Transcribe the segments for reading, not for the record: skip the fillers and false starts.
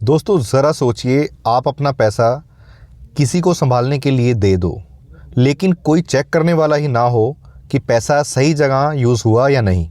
दोस्तों ज़रा सोचिए, आप अपना पैसा किसी को संभालने के लिए दे दो, लेकिन कोई चेक करने वाला ही ना हो कि पैसा सही जगह यूज़ हुआ या नहीं।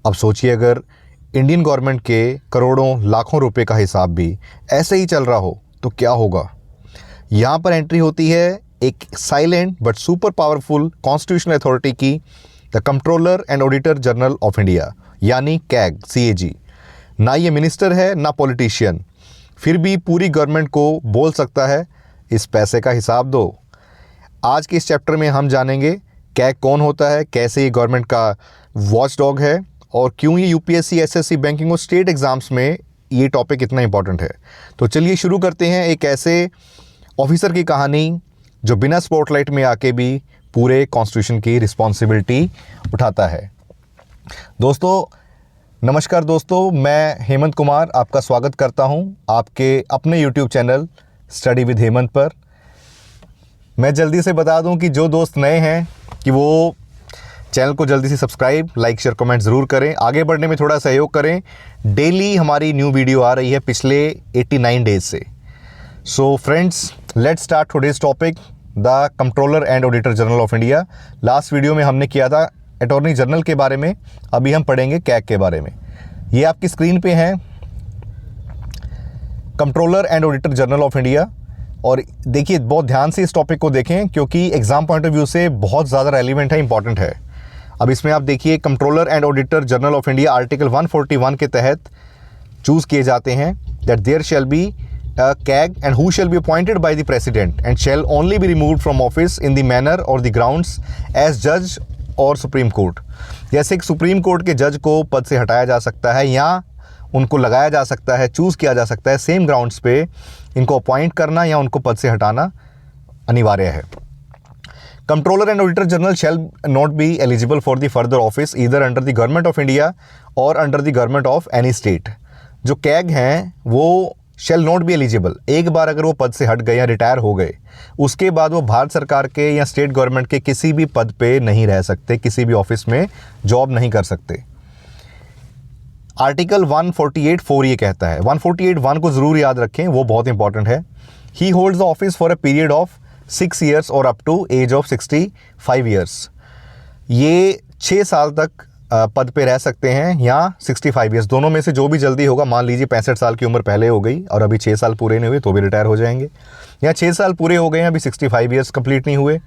अब सोचिए, अगर इंडियन गवर्नमेंट के करोड़ों लाखों रुपए का हिसाब भी ऐसे ही चल रहा हो तो क्या होगा। यहाँ पर एंट्री होती है एक silent but super powerful constitutional authority की, the controller and auditor general of India, यानी कैग, CAG। ना ये मिनिस्टर है ना पॉलिटिशियन, फिर भी पूरी गवर्नमेंट को बोल सकता है इस पैसे का हिसाब दो। आज के इस चैप्टर में हम जानेंगे कैग कौन होता है, कैसे ये गवर्नमेंट का वॉच डॉग है और क्यों ये UPSC, SSC, बैंकिंग और स्टेट एग्ज़ाम्स में ये टॉपिक इतना इंपॉर्टेंट है। तो चलिए शुरू करते हैं एक ऐसे ऑफिसर की कहानी जो बिना स्पॉटलाइट में आके भी पूरे कॉन्स्टिट्यूशन की रिस्पॉन्सिबिलिटी उठाता है। दोस्तों नमस्कार दोस्तों, मैं हेमंत कुमार आपका स्वागत करता हूं आपके अपने YouTube channel study with Hemant पर। मैं जल्दी से बता दूं कि जो दोस्त नए हैं कि वो चैनल को जल्दी से सब्सक्राइब, लाइक, शेयर, कमेंट ज़रूर करें। आगे बढ़ने में थोड़ा सहयोग करें। डेली हमारी न्यू वीडियो आ रही है पिछले 89 डेज से। So friends, let's start today's topic, the controller and auditor general of India. Last video में हमने किया था अटॉर्नी जनरल के बारे में, अभी हम पढ़ेंगे कैग के बारे में। ये आपकी स्क्रीन पे है controller and auditor general of India. और देखिए, बहुत ध्यान से इस टॉपिक को देखें क्योंकि एग्जाम पॉइंट ऑफ व्यू से बहुत ज़्यादा रेलिवेंट है, इंपॉर्टेंट है। अब इसमें आप देखिए, controller and auditor general of India article 141 के तहत चूज़ किए जाते हैं that there shall be CAG and who shall be appointed by the president and shall only be removed from office in the manner और the grounds as जज और supreme court. जैसे एक सुप्रीम कोर्ट के जज को पद से हटाया जा सकता है या उनको लगाया जा सकता है, चूज़ किया जा सकता है, सेम ग्राउंड्स पे इनको अपॉइंट करना या उनको पद से हटाना अनिवार्य है। Controller and auditor general shall not be eligible for the further office either under the government of India और under the government of any state. जो कैग हैं वो शैल नॉट बी एलिजिबल, एक बार अगर वो पद से हट गए या रिटायर हो गए, उसके बाद वो भारत सरकार के या स्टेट गवर्नमेंट के किसी भी पद पे नहीं रह सकते, किसी भी ऑफिस में जॉब नहीं कर सकते। आर्टिकल 148(4) ये कहता है, 148(1) को ज़रूर याद रखें, वो बहुत इंपॉर्टेंट है। He holds the office for a period of 6 years और up to age of 65 years. ये 6 साल तक पद पे रह सकते हैं या 65 ईयर्स, दोनों में से जो भी जल्दी होगा। मान लीजिए 65 साल की उम्र पहले हो गई और अभी 6 साल पूरे नहीं हुए तो भी रिटायर हो जाएंगे, या 6 साल पूरे हो गए हैं अभी 65 ईयर्स कंप्लीट नहीं हुए,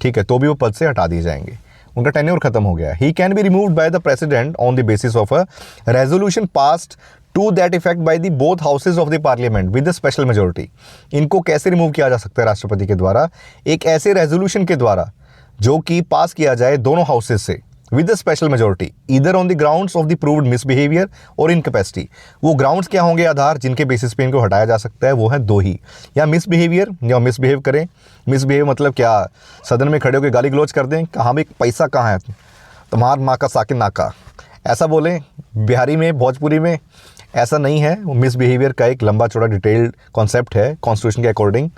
ठीक है, तो भी वो पद से हटा दिए जाएंगे, उनका टेन्योर खत्म हो गया। He can be removed by the president on the basis of a resolution passed to that effect by the both houses of the parliament with the special majority. इनको कैसे रिमूव किया जा सकता है? राष्ट्रपति के द्वारा, एक ऐसे रेजोल्यूशन के द्वारा जो कि पास किया जाए दोनों हाउसेज से with the special majority, either on the grounds of the proved misbehaviour और इनकैपेसिटी। वो ग्राउंड्स क्या होंगे आधार जिनके बेसिस पे इनको हटाया जा सकता है? वो है दो ही, या मिसबिहेवियर या मिसबिहेव करें। मिसबिहेव मतलब क्या? सदन में खड़े होकर गाली गलौज कर दें, कहाँ भी पैसा कहाँ है, तुम्हार माँ का साकिन नाका, ऐसा बोलें बिहारी में, भोजपुरी में। ऐसा नहीं है, वो मिसबिहेवियर का एक लंबा चौड़ा डिटेल्ड कॉन्सेप्ट है कॉन्स्टिट्यूशन के अकॉर्डिंग।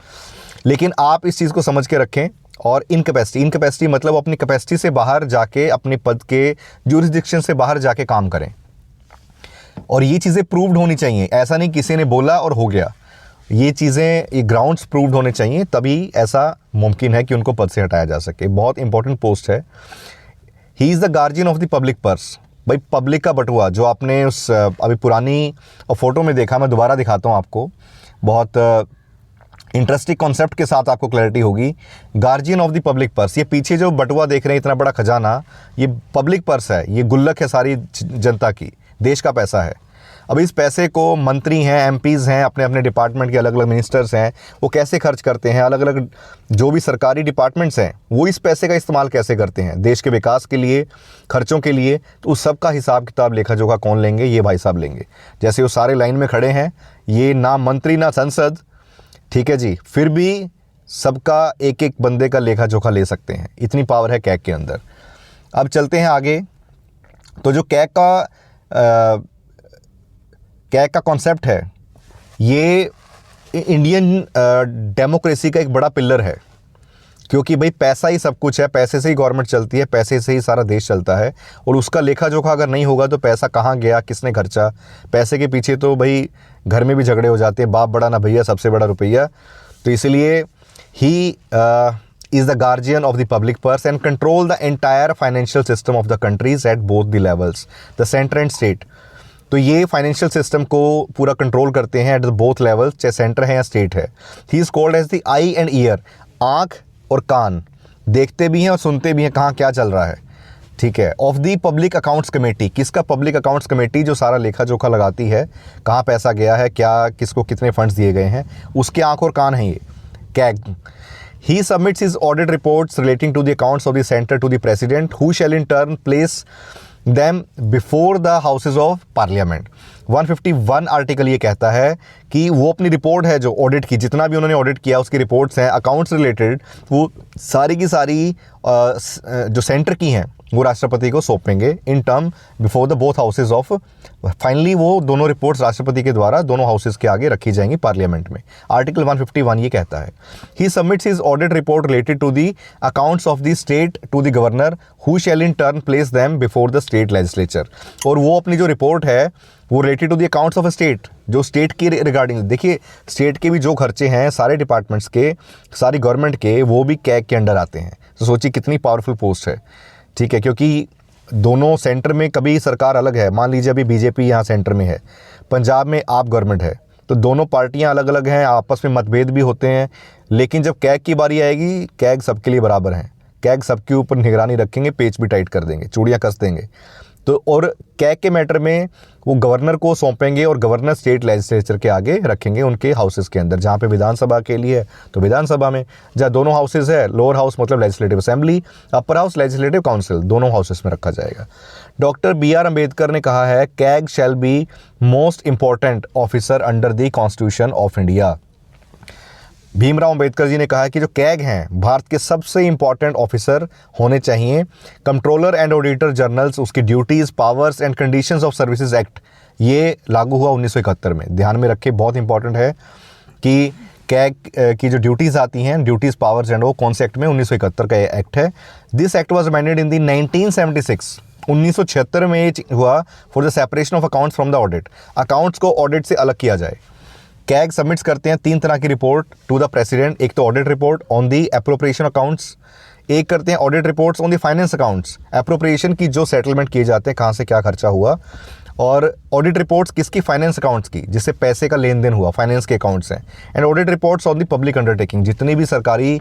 लेकिन आप इस चीज़ को समझ के रखें। और इनकैपेसिटी मतलब अपनी कैपेसिटी से बाहर जाके, अपने पद के ज्यूरिसडिक्शन से बाहर जाके काम करें, और ये चीज़ें प्रूव्ड होनी चाहिए। ऐसा नहीं किसी ने बोला और हो गया, ये चीज़ें, ये ग्राउंड्स प्रूव्ड होने चाहिए, तभी ऐसा मुमकिन है कि उनको पद से हटाया जा सके। बहुत इंपॉर्टेंट पोस्ट है। He is the guardian of the public purse. भाई पब्लिक का बटुआ, जो आपने उस अभी पुरानी फोटो में देखा, मैं दोबारा दिखाता हूँ आपको, बहुत इंटरेस्टिंग कॉन्सेप्ट के साथ आपको क्लैरिटी होगी। Guardian of the public purse, ये पीछे जो बटुआ देख रहे हैं, इतना बड़ा खजाना, ये पब्लिक पर्स है, ये गुल्लक है सारी जनता की, देश का पैसा है। अब इस पैसे को मंत्री हैं, MPs हैं, अपने अपने डिपार्टमेंट के अलग अलग मिनिस्टर्स हैं, वो कैसे खर्च करते हैं, अलग अलग जो भी सरकारी डिपार्टमेंट्स हैं वो इस पैसे का इस्तेमाल कैसे करते हैं देश के विकास के लिए, खर्चों के लिए, तो उस सब का हिसाब किताब, लेखा जोखा कौन लेंगे? ये भाई साहब लेंगे। जैसे वो सारे लाइन में खड़े हैं, ये ना मंत्री ना संसद, ठीक है जी, फिर भी सबका एक एक बंदे का लेखा जोखा ले सकते हैं, इतनी पावर है कैग के अंदर। अब चलते हैं आगे। तो जो कैग का कॉन्सेप्ट है, ये इंडियन डेमोक्रेसी का एक बड़ा पिलर है। क्योंकि भाई पैसा ही सब कुछ है, पैसे से ही गवर्नमेंट चलती है, पैसे से ही सारा देश चलता है। और उसका लेखा जोखा अगर नहीं होगा तो पैसा कहाँ गया, किसने खर्चा, पैसे के पीछे तो भाई घर में भी झगड़े हो जाते हैं, बाप बड़ा ना भैया, सबसे बड़ा रुपया। तो इसलिए ही is the guardian of the public purse and control the entire financial system of the countries at both the levels, the center and state। तो ये फाइनेंशियल सिस्टम को पूरा कंट्रोल करते हैं एट द बोथ लेवल्स, चाहे centre है या state है। He is called as the eye and ear, आँख और कान, देखते भी हैं और सुनते भी हैं कहाँ क्या चल रहा है, ठीक है। Of the public accounts committee, किसका पब्लिक अकाउंट्स कमेटी, जो सारा लेखा जोखा लगाती है, कहाँ पैसा गया है, क्या किसको कितने फंड्स दिए गए हैं, उसके आँख और कान हैं ये CAG. He submits his audit reports relating to the accounts of the center to the president, who shall in turn place them before the houses of parliament। 151 article ये कहता है कि वो अपनी रिपोर्ट है जो ऑडिट की, जितना भी उन्होंने ऑडिट किया उसकी रिपोर्ट्स हैं अकाउंट्स रिलेटेड, वो सारी की सारी जो सेंटर की हैं वो राष्ट्रपति को सौंपेंगे in term before the both houses of. Finally वो दोनों रिपोर्ट्स राष्ट्रपति के द्वारा दोनों हाउसेज के आगे रखी जाएंगी पार्लियामेंट में। आर्टिकल 151 ये कहता है, he submits his audit report related to the accounts of the state to the governor, who shall in turn place them before the state legislature. और वो अपनी जो रिपोर्ट है वो related to the accounts of state, जो state की regarding, देखिए state के भी जो खर्चे हैं सारे डिपार्टमेंट्स के, सारी गवर्नमेंट के, वो भी कैग के अंडर आते हैं। तो सोचिए कितनी पावरफुल पोस्ट है, ठीक है। क्योंकि दोनों सेंटर में कभी सरकार अलग है, मान लीजिए अभी बीजेपी यहाँ सेंटर में है, पंजाब में आप गवर्नमेंट है, तो दोनों पार्टियाँ अलग अलग हैं, आपस में मतभेद भी होते हैं, लेकिन जब कैग की बारी आएगी कैग सबके लिए बराबर हैं, कैग सबके ऊपर निगरानी रखेंगे, पेच भी टाइट कर देंगे, चूड़ियाँ कस देंगे। तो और कैग के मैटर में वो गवर्नर को सौंपेंगे और गवर्नर स्टेट लेजिस्लेचर के आगे रखेंगे उनके हाउसेस के अंदर, जहाँ पे विधानसभा के लिए है तो विधानसभा में, जहाँ दोनों हाउसेस है, लोअर हाउस मतलब legislative assembly, upper house legislative council, दोनों हाउसेस में रखा जाएगा। डॉक्टर BR अम्बेडकर ने कहा है, CAG shall be most important officer under the constitution of India. Bhimrao Ambedkar ji ने कहा कि जो कैग हैं भारत के सबसे इंपॉर्टेंट ऑफिसर होने चाहिए। कंट्रोलर एंड ऑडिटर जनरल्स, उसकी duties, powers and conditions of services act, ये लागू हुआ 1971 में। ध्यान में रखें, बहुत इंपॉर्टेंट है कि कैग की जो ड्यूटीज़ आती हैं, ड्यूटीज़, पावर्स एंड वो कौन से एक्ट में, 1971 का एक्ट है। This act was amended in the 1976, 1976 में ये हुआ, for the separation of accounts from the audit, accounts को ऑडिट से अलग किया जाए। कैग सबमिट्स करते हैं 3 तरह की रिपोर्ट टू द प्रेसिडेंट, एक तो audit report on the appropriation accounts, एक करते हैं audit reports on the finance accounts, appropriation की जो सेटलमेंट किए जाते हैं, कहाँ से क्या खर्चा हुआ, और ऑडिट रिपोर्ट्स किसकी, फाइनेंस अकाउंट्स की, जिससे पैसे का लेन देन हुआ, फाइनेंस के अकाउंट्स हैं। And audit reports on the public undertaking, जितनी भी सरकारी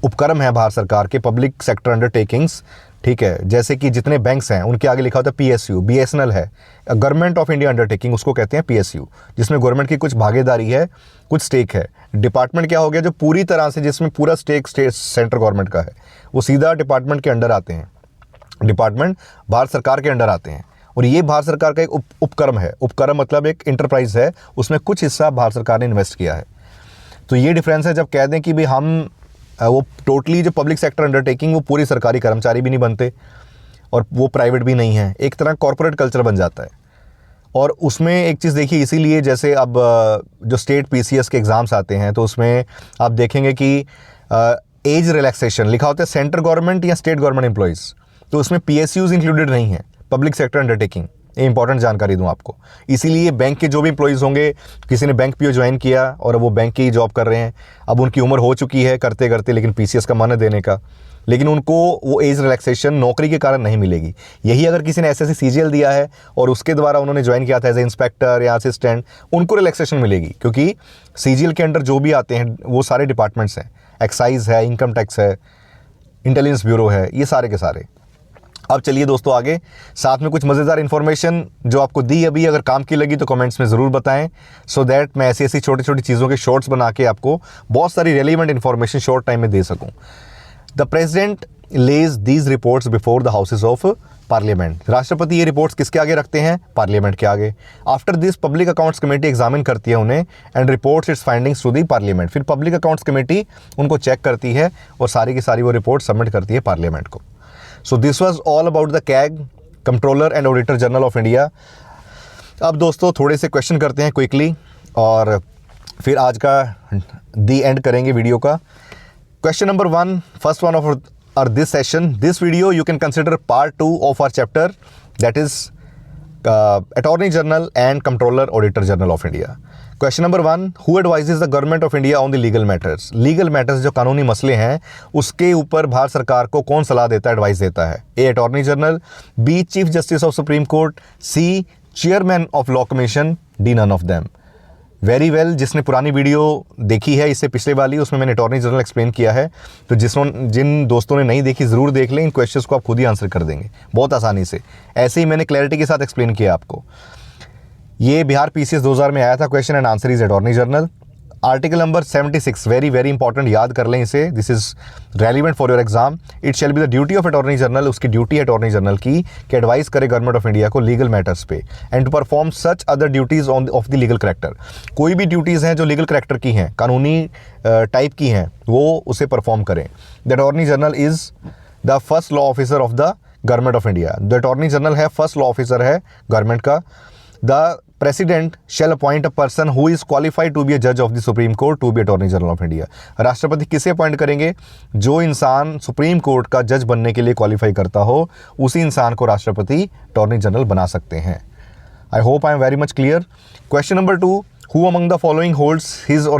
उपक्रम है भारत सरकार के, पब्लिक सेक्टर अंडरटेकिंग्स, ठीक है, जैसे कि जितने बैंक्स हैं उनके आगे लिखा होता है PSU, BSNL है, गवर्नमेंट ऑफ इंडिया अंडरटेकिंग, उसको कहते हैं PSU, जिसमें गवर्नमेंट की कुछ भागीदारी है, कुछ स्टेक है। डिपार्टमेंट क्या हो गया, जो पूरी तरह से जिसमें पूरा स्टेक स्टेट सेंट्रल गवर्नमेंट का है, वो सीधा डिपार्टमेंट के अंडर आते हैं, डिपार्टमेंट भारत सरकार के अंडर आते हैं। और ये भारत सरकार का एक उपक्रम है, उपक्रम मतलब एक इंटरप्राइज है, उसमें कुछ हिस्सा भारत सरकार ने इन्वेस्ट किया है। तो ये डिफरेंस है, जब कह दें कि भाई हम वो टोटली जो पब्लिक सेक्टर अंडरटेकिंग, वो पूरी सरकारी कर्मचारी भी नहीं बनते और वो प्राइवेट भी नहीं है, एक तरह कॉर्पोरेट कल्चर बन जाता है। और उसमें एक चीज़ देखिए, इसीलिए जैसे अब जो स्टेट PCS के एग्ज़ाम्स आते हैं तो उसमें आप देखेंगे कि एज रिलैक्सेशन लिखा होता है सेंट्रल गवर्नमेंट या स्टेट गवर्नमेंट एम्प्लॉयज़, तो उसमें PSUs इंक्लूडेड नहीं है, पब्लिक सेक्टर अंडरटेकिंग। ये इंपॉर्टेंट जानकारी दूं आपको। इसीलिए बैंक के जो भी एम्प्लॉयज़ होंगे, किसी ने बैंक PO ज्वाइन किया और वो बैंक की जॉब कर रहे हैं, अब उनकी उम्र हो चुकी है करते करते, लेकिन PCS का मन है देने का, लेकिन उनको वो एज रिलैक्सेशन नौकरी के कारण नहीं मिलेगी। यही अगर किसी ने SSC CGL दिया है और उसके द्वारा उन्होंने ज्वाइन किया था एज ए इंस्पेक्टर या असिस्टेंट, उनको रिलैक्सेशन मिलेगी, क्योंकि CGL के अंडर जो भी आते हैं वो सारे डिपार्टमेंट्स हैं, एक्साइज है, इनकम टैक्स है, इंटेलिजेंस ब्यूरो है, ये सारे के सारे। अब चलिए दोस्तों आगे, साथ में कुछ मज़ेदार इन्फॉर्मेशन जो आपको दी अभी, अगर काम की लगी तो कमेंट्स में ज़रूर बताएं, सो दैट मैं ऐसी ऐसी छोटी छोटी चीज़ों के शॉर्ट्स बना के आपको बहुत सारी रेलिवेंट इन्फॉर्मेशन शॉर्ट टाइम में दे सकूं। The president lays these reports before the houses of parliament, राष्ट्रपति ये रिपोर्ट्स किसके आगे रखते हैं, पार्लियामेंट के आगे। After this public accounts committee examine करती है उन्हें and reports its findings to the parliament, फिर पब्लिक अकाउंट्स कमेटी उनको चेक करती है और सारी की सारी वो रिपोर्ट सबमिट करती है पार्लियामेंट को। So this was all about the CAG, controller and auditor general of India. अब दोस्तों थोड़े से क्वेश्चन करते हैं क्विकली और फिर आज का दी एंड करेंगे वीडियो का। Question number 1, first one of our this session. This video you can consider part 2 of our chapter, that is Attorney General and Comptroller Auditor General of India. Question number 1, who advises the government of India on the legal matters? Legal matters जो कानूनी मसले हैं उसके ऊपर भारत सरकार को कौन सलाह देता है, एडवाइस देता है? A. Attorney general, B. Chief justice of supreme court, C. Chairman of law commission, D. None of them. Very well, जिसने पुरानी वीडियो देखी है इससे पिछले वाली, उसमें मैंने अटॉर्नी जनरल एक्सप्लेन किया है, तो जिन दोस्तों ने नहीं देखी ज़रूर देख लें. इन क्वेश्चंस को आप खुद ही आंसर कर देंगे बहुत आसानी से. ऐसे ही मैंने क्लैरिटी के साथ एक्सप्लेन किया आपको. ये बिहार पीसीएस 2000 में आया था question, and answer is attorney general. Article number 76, very very important, याद कर लें इसे. This is relevant for your exam. It shall be the duty of attorney general, उसकी ड्यूटी है अटॉर्नी जनरल की कि एडवाइस करे गवर्नमेंट ऑफ इंडिया को लीगल मैटर्स पे, and to perform such other duties on of the legal character. कोई भी duties हैं जो लीगल करेक्टर की हैं, कानूनी टाइप की हैं, वो उसे परफॉर्म करें. The attorney general is the first law officer of the government of India. The attorney general है, फर्स्ट लॉ ऑफिसर है गवर्नमेंट का. The president shall appoint a person who is qualified to be a judge of the Supreme Court to be Attorney General of India. राष्ट्रपति किसे appoint करेंगे? जो इंसान supreme court का जज बनने के लिए क्वालिफाई करता हो, उसी इंसान को राष्ट्रपति अटॉर्नी जनरल बना सकते हैं. I hope I am very much clear. Question number 2, who among the following holds his or